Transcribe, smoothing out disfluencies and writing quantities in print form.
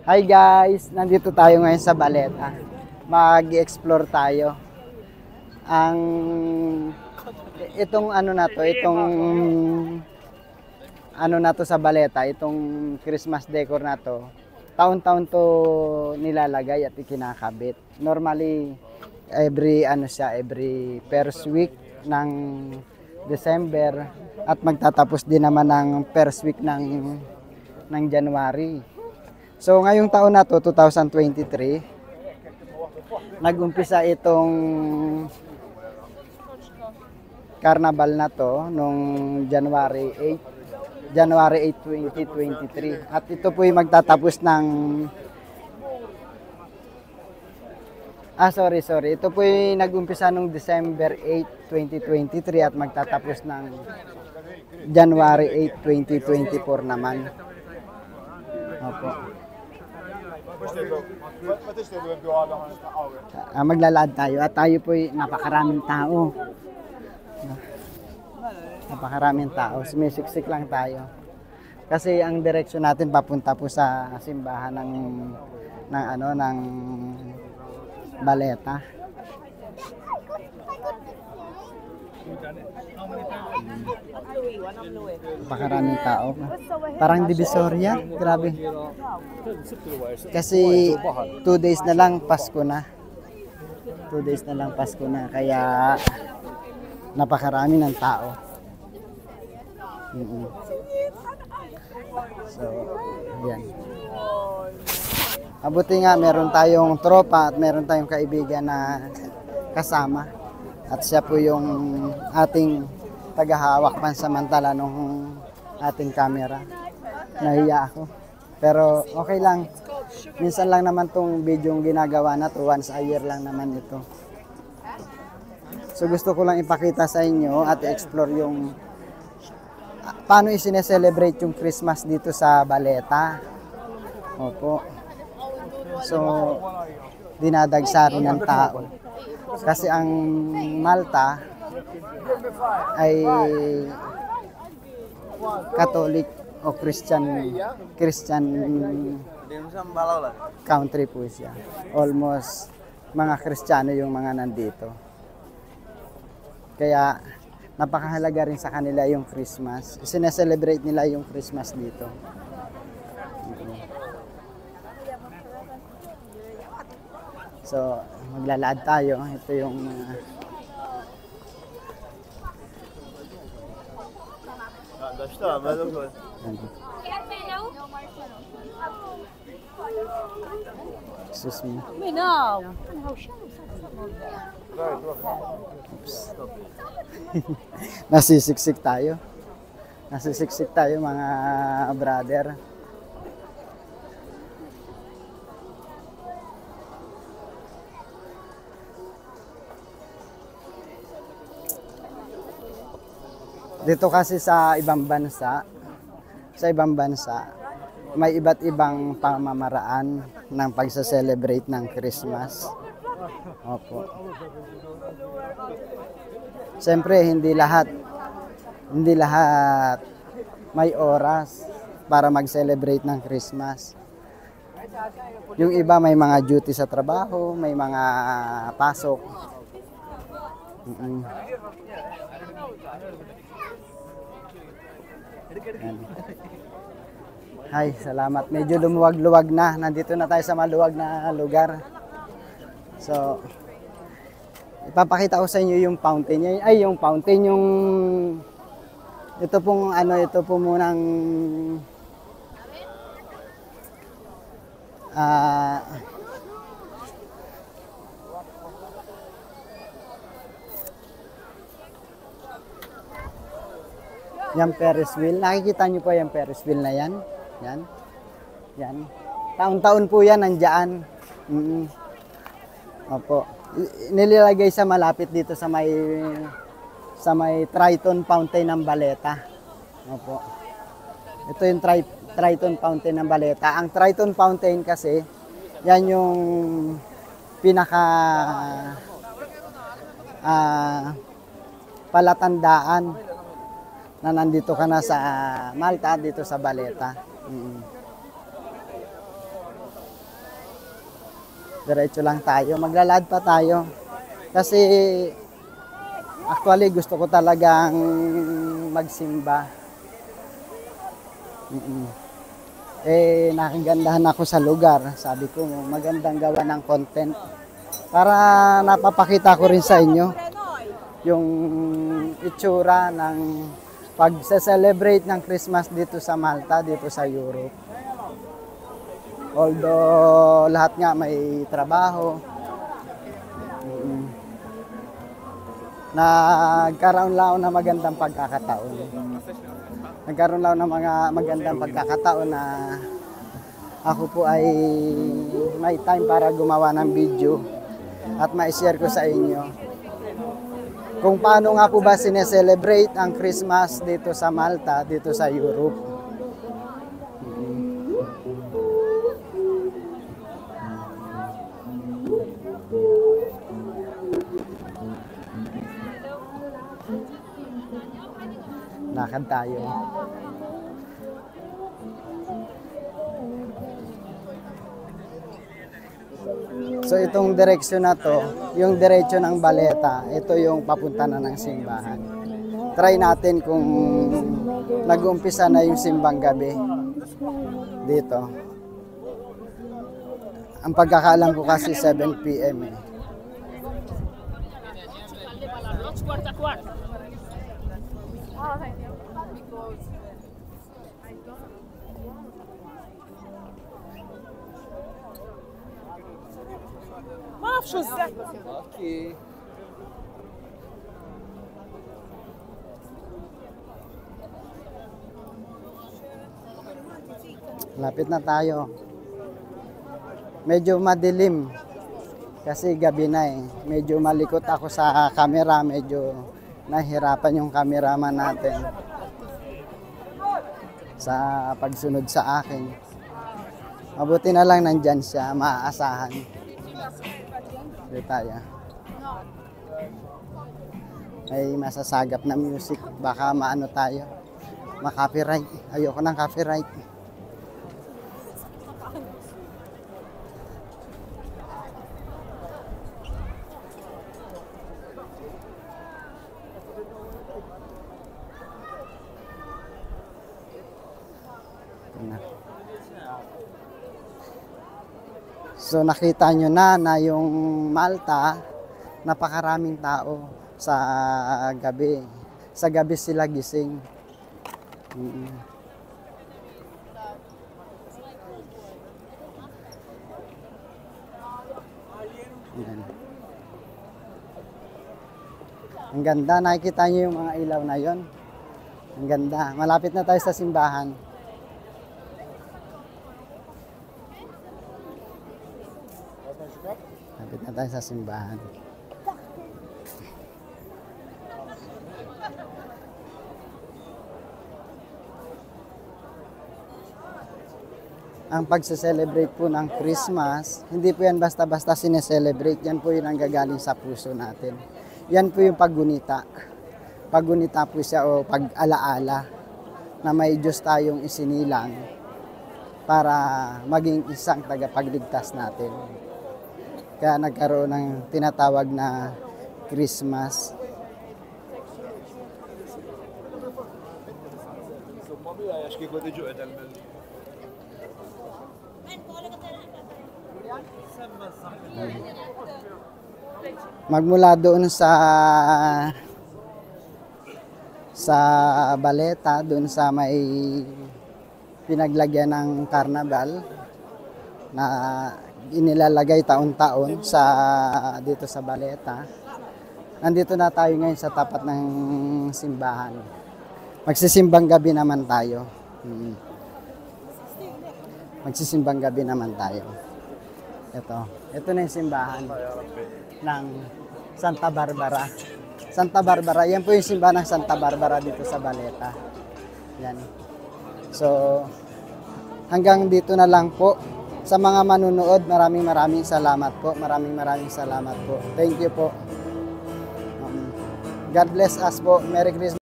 Hi guys! Nandito tayo ngayon sa Baleta. Mag-explore tayo. Ang itong ano na to, itong ano na to sa Baleta, itong Christmas decor na to, taon-taon to nilalagay at ikinakabit. Normally, every first week ng December at magtatapos din naman ng first week ng January. So ngayong taon na to, 2023, nag-umpisa itong carnival na to nung January 8, 2023. At ito po ay magtatapos ng Ito po ay nag-umpisa nung December 8, 2023 at magtatapos ng January 8, 2024 naman. Opo. Maglalakad tayo at tayo po ay napakaraming tao. Napakaraming tao. Sumisiksik lang tayo. Kasi ang direksyon natin papunta po sa simbahan ng Baleta. Napakaraming tao. Parang Divisoria. Grabe. Kasi 2 days na lang Pasko na. 2 days na lang Pasko na. Kaya napakarami ng tao. So, yan. Mabuti nga meron tayong tropa at meron tayong kaibigan na kasama. At siya po yung ating tagahawak pansamantala nung ating camera. Nahiya ako. Pero okay lang. Minsan lang naman tong video yung ginagawa na to. Once a year lang naman ito. So gusto ko lang ipakita sa inyo at explore yung paano isineselebrate yung Christmas dito sa Baleta. Opo. So, dinadagsa rin ng tao. Kasi ang Malta ay Catholic o Christian country po siya. Almost mga Kristiyano yung mga nandito. Kaya napakahalaga rin sa kanila yung Christmas. Sineselebrate nila yung Christmas dito. So, maglalakad tayo. Ito yung excuse me. Nasisiksik tayo. Nasisiksik tayo mga brother. Dito kasi sa ibang bansa, may iba't ibang pamamaraan ng pagsa-celebrate ng Christmas. Opo. Siyempre, hindi lahat may oras para mag-celebrate ng Christmas. Yung iba may mga duty sa trabaho, may mga pasok. Hi, salamat. Medyo lumuwag-luwag na. Nandito na tayo sa maluwag na lugar. So, ipapakita ko sa inyo yung fountain. Yung fountain, ito po munang yung Ferris wheel. Nakikita nyo po yung Ferris wheel na yan. Yan. Taon-taon po yan nandiyan. Opo. Nililagay sa malapit dito sa may Triton Fountain ng Baleta. Opo. Ito yung Triton Fountain ng Baleta. Ang Triton Fountain kasi, yan yung pinaka palatandaan na nandito ka na sa Malta, dito sa Baleta. Diretso lang tayo. Maglalad pa tayo. Kasi actually gusto ko talagang magsimba. Nakagandahan ako sa lugar. Sabi ko, magandang gawa ng content. Para napapakita ko rin sa inyo yung itsura ng pag-celebrate ng Christmas dito sa Malta, dito sa Europe. Although lahat nga may trabaho, nagkaroon lang ng magandang pagkakataon. Nagkaroon lang ng mga magandang pagkakataon na ako po ay may time para gumawa ng video at ma-share ko sa inyo kung paano nga po ba sineselebrate ang Christmas dito sa Malta, dito sa Europe. Lakad tayo. So itong direksyon na to, yung direksyon ng Baleta, ito yung papunta na ng simbahan. Try natin kung nag-umpisa na yung simbang gabi dito. Ang pagkakaalam ko kasi 7 PM eh. Okay. Lapit na tayo. Medyo madilim kasi gabi na eh. Medyo malikot ako sa camera, medyo nahirapan yung cameraman natin sa pagsunod sa akin. Mabuti na lang nandyan siya, maaasahan. Dito tayo. May masasagap na music, baka maano tayo, ma-copyright. Ayoko ng copyright. So nakita nyo na yung Malta, napakaraming tao sa gabi. Sa gabi sila gising. Ang ganda, nakikita nyo yung mga ilaw na yon. Ang ganda. Malapit na tayo sa simbahan. Malapit na tayo sa simbahan. Ang pagse-celebrate po ng Christmas, hindi po yan basta-basta sineselebrate. Yan po yung nanggagaling sa puso natin. Yan po yung paggunita. Paggunita po siya o pag-alaala na may Diyos tayong isinilang para maging isang tagapagligtas natin. Kaya nagkaroon ng tinatawag na Christmas. Magmula doon sa Baleta, doon sa may pinaglagyan ng karnabal na inilalagay taon-taon sa dito sa Baleta. Nandito na tayo ngayon sa tapat ng simbahan. Magsisimbang gabi naman tayo. Magsisimbang gabi naman tayo. Ito na yung simbahan ng Santa Barbara. Santa Barbara, yan po yung simbahan ng Santa Barbara dito sa Baleta. Yan. So, hanggang dito na lang po. Sa mga manunood, maraming salamat po. Maraming salamat po. Thank you po. God bless us po. Merry Christmas.